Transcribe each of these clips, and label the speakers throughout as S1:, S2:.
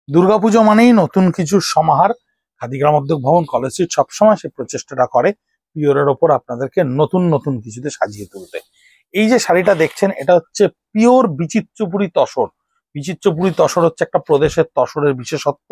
S1: দুর্গাপুজো মানেই নতুন কিছুর সমাহার। খাদি গ্রামোদ্যোগ ভবন কলেজ স্ট্রিট সবসময় সে প্রচেষ্টাটা করে পিওরের ওপর আপনাদেরকে নতুন নতুন কিছুতে সাজিয়ে তুলতে। এই যে শাড়িটা দেখছেন এটা হচ্ছে পিওর বিচিত্রপুরী তসর। বিচিত্রপুরী তসর হচ্ছে একটা প্রদেশের তসরের বিশেষত্ব।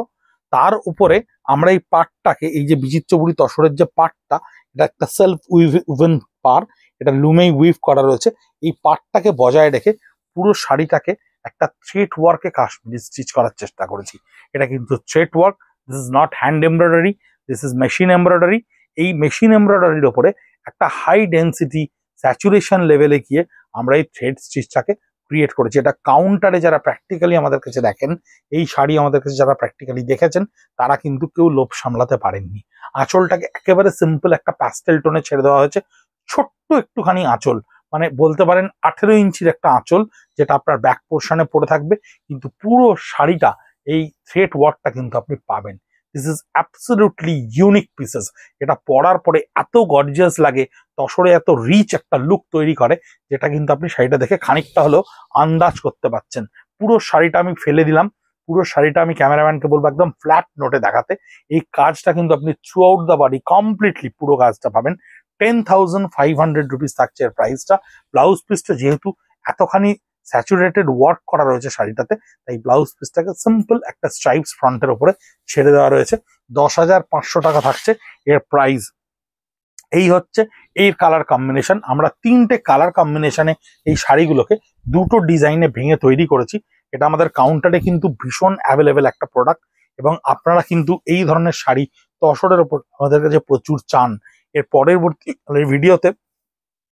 S1: তার উপরে আমরা এই পাটটাকে, এই যে বিচিত্রপুরী তসরের যে পাটটা, এটা একটা সেলফ উইভেন পার, এটা লুমেই উইভ করা রয়েছে। এই পাটটাকে বজায় রেখে পুরো শাড়িটাকে একটা থ্রেড ওয়ার্কে কাশ্মীরি স্টিচ করার চেষ্টা করেছি। এটা কিন্তু thread work, this is not hand embroidery, this is machine embroidery. এই মেশিন এমব্রয়ডারির ওপরে একটা হাই ডেন্সিটি স্যাচুরেশন লেভেলে গিয়ে আমরা এই থ্রেড স্টিচটাকে ক্রিয়েট করেছি। এটা কাউন্টারে যারা প্র্যাকটিক্যালি আমাদের কাছে দেখেন, এই শাড়ি আমাদের কাছে যারা প্র্যাকটিক্যালি দেখেছেন, তারা কিন্তু কেউ লোভ সামলাতে পারেননি। আঁচলটাকে একেবারে সিম্পল একটা প্যাস্টেল টোনে ছেড়ে দেওয়া হয়েছে। ছোট্ট একটুখানি আঁচল, মানে বলতে পারেন 18 ইঞ্চির একটা আঁচল, যেটা আপনার ব্যাক পোর্শনে পড়ে থাকবে। কিন্তু পুরো শাড়িটা এই থ্রেড ওয়ার্কটা কিন্তু আপনি পাবেন। This is absolutely unique pieces. এটা পরার পরে এত গর্জিয়াস লাগে, তসরে এত রিচ একটা লুক তৈরি করে, যেটা কিন্তু আপনি শাড়িটা দেখে খানিকটা হলেও আন্দাজ করতে পারছেন। পুরো শাড়িটা আমি ফেলে দিলাম, পুরো শাড়িটা আমি ক্যামেরাম্যানকে বলবো একদম ফ্ল্যাট নোটে দেখাতে। এই কাজটা কিন্তু আপনি through out the body completely পুরো কাজটা পাবেন। 10,500 রুপিস থাকছে এর প্রাইসটা। ব্লাউজ পিসটা যেহেতু এতখানি স্যাচুরেটেড ওয়ার্ক করা রয়েছে শাড়িটাতে, তাই ব্লাউজ পিসটাকে সিম্পল একটা স্ট্রাইপস ফ্রন্টের উপরে ছেড়ে দেওয়া রয়েছে। 10,500 টাকা থাকছে এর প্রাইস। এই হচ্ছে এর কালার কম্বিনেশন। আমরা 3টে কালার কম্বিনেশনে এই শাড়িগুলোকে দুটো ডিজাইনে ভেঙে তৈরি করেছি। এটা আমাদের কাউন্টারে কিন্তু ভীষণ অ্যাভেলেবেল একটা প্রোডাক্ট, এবং আপনারা কিন্তু এই ধরনের শাড়ি তসরের ওপর আমাদের কাছে প্রচুর চান। এর পরবর্তী ভিডিওতে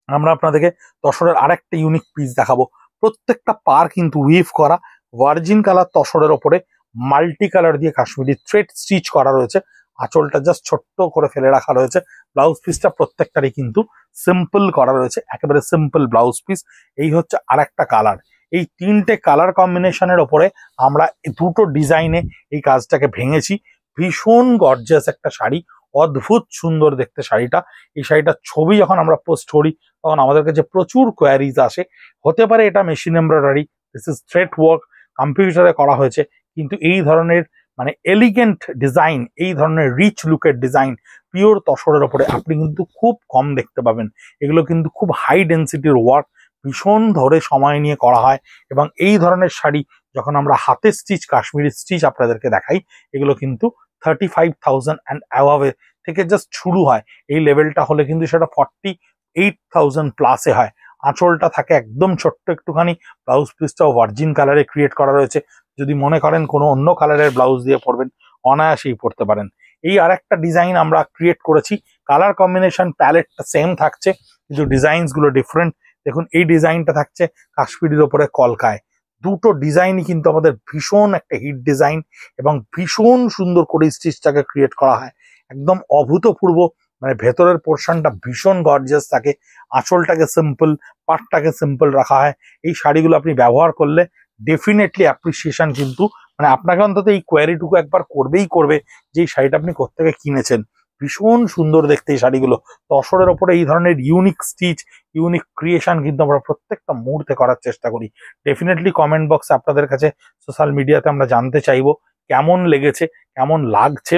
S1: আমরা আপনাদেরকে তসরের আরেকটা ইউনিক পিস দেখাবো। প্রত্যেকটা পার কিন্তু উইভ করা ভার্জিন কালার তসরের ওপরে মাল্টি কালার দিয়ে কাশ্মীরি থ্রেড স্টিচ করা রয়েছে। আঁচলটা জাস্ট ছোট্ট করে ফেলে রাখা রয়েছে। ব্লাউজ পিসটা প্রত্যেকটারই কিন্তু সিম্পল করা রয়েছে, একেবারে সিম্পল ব্লাউজ পিস। এই হচ্ছে আরেকটা কালার। এই 3টে কালার কম্বিনেশনের ওপরে আমরা দুটো ডিজাইনে এই কাজটাকে ভেঙেছি। ভীষণ গর্জিয়াস একটা শাড়ি, অদ্ভুত সুন্দর দেখতে শাড়িটা। এই শাড়িটার ছবি যখন আমরা পোস্ট করি তখন আমাদের কাছে প্রচুর কোয়ারিজ আসে। হতে পারে এটা machine embroidery, this is thread work, কম্পিউটারে করা হয়েছে, কিন্তু এই ধরনের মানে এলিগেন্ট ডিজাইন, এই ধরনের রিচ লুকের ডিজাইন পিওর তসরের ওপরে আপনি কিন্তু খুব কম দেখতে পাবেন। এগুলো কিন্তু খুব হাই ডেন্সিটির ওয়ার্ক, ভীষণ ধরে সময় নিয়ে করা হয়। এবং এই ধরনের শাড়ি যখন আমরা হাতে স্টিচ কাশ্মীরি স্টিচ আপনাদেরকে দেখাই, এগুলো কিন্তু 35,000 অ্যান্ড অ্যাভাবে থেকে জাস্ট শুরু হয়। এই লেভেলটা হলে কিন্তু সেটা 48,000 প্লাসে হয়। আঁচলটা থাকে একদম ছোট্ট একটুখানি, ব্লাউজ পিসটাও ভার্জিন কালারে ক্রিয়েট করা রয়েছে। যদি মনে করেন কোনো অন্য কালারের ব্লাউজ দিয়ে পরবেন, অনায়াসেই পরতে পারেন। এই আরেকটা ডিজাইন আমরা ক্রিয়েট করেছি। কালার কম্বিনেশন প্যালেটটা সেম থাকছে, কিন্তু ডিজাইনস গুলো ডিফারেন্ট। দেখুন এই ডিজাইনটা থাকছে কাশ্মীরির ওপরে কলকায়। দুটো ডিজাইনই কিন্তু আমাদের ভীষণ একটা হিট ডিজাইন, এবং ভীষণ সুন্দর করে স্টিচটাকে ক্রিয়েট করা হয়। একদম অভূতপূর্ব, মানে ভেতরের পোর্শনটা ভীষণ গর্জিয়াস থাকে। আঁচলটাকে সিম্পল, পাটটাকে সিম্পল রাখা হয়। এই শাড়িগুলো আপনি ব্যবহার করলে ডেফিনেটলি অ্যাপ্রিসিয়েশন কিন্তু, মানে আপনাকে অন্তত এই কোয়ারিটুকু একবার করবেই করবে যে এই শাড়িটা আপনি কোত্থেকে কিনেছেন। ভীষণ সুন্দর দেখতে এই শাড়িগুলো। তসরের ওপরে এই ধরনের ইউনিক স্টিচ, ইউনিক ক্রিয়েশন কিন্তু আমরা প্রত্যেকটা মুহূর্তে করার চেষ্টা করি। ডেফিনেটলি কমেন্ট বক্সে আপনাদের কাছে, সোশ্যাল মিডিয়াতে আমরা জানতে চাইবো কেমন লেগেছে, কেমন লাগছে।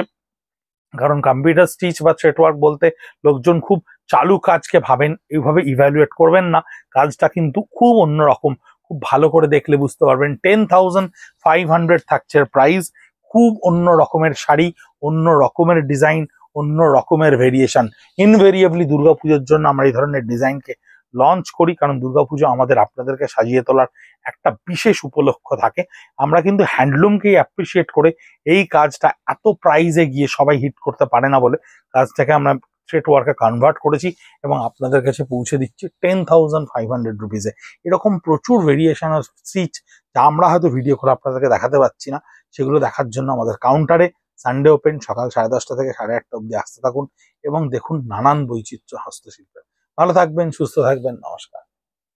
S1: কারণ কম্পিউটার স্টিচ বা থ্রেড ওয়ার্ক বলতে লোকজন খুব চালু কাজকে ভাবেন, এইভাবে ইভ্যালুয়েট করবেন না। কাজটা কিন্তু খুব অন্যরকম, খুব ভালো করে দেখলে বুঝতে পারবেন। 10,500 থাকছে প্রাইস। খুব অন্য রকমের শাড়ি, অন্য রকমের ডিজাইন, অন্য রকমের ভেরিয়েশন। ইনভেরিয়েবলি দুর্গাপুজোর জন্য আমরা এই ধরনের ডিজাইনকে লঞ্চ করি, কারণ দুর্গাপুজো আমাদের আপনাদেরকে সাজিয়ে তোলার একটা বিশেষ উপলক্ষ থাকে। আমরা কিন্তু হ্যান্ডলুমকেই অ্যাপ্রিসিয়েট করে এই কাজটা এত প্রাইজে গিয়ে সবাই হিট করতে পারে না বলে কাজটাকে আমরা থ্রেড ওয়ার্কে কনভার্ট করেছি এবং আপনাদের কাছে পৌঁছে দিচ্ছি 10,500 রুপিসে। এরকম প্রচুর ভেরিয়েশন অফ স্টিচ যা আমরা হয়তো ভিডিও করে আপনাদেরকে দেখাতে পারছি না, সেগুলো দেখার জন্য আমাদের কাউন্টারে সানডে ওপেন সকাল 10:30 থেকে 8:30 অব্দি আসতে থাকুন এবং দেখুন নানান বৈচিত্র্য হস্তশিল্পের। ভালো থাকবেন, সুস্থ থাকবেন, নমস্কার।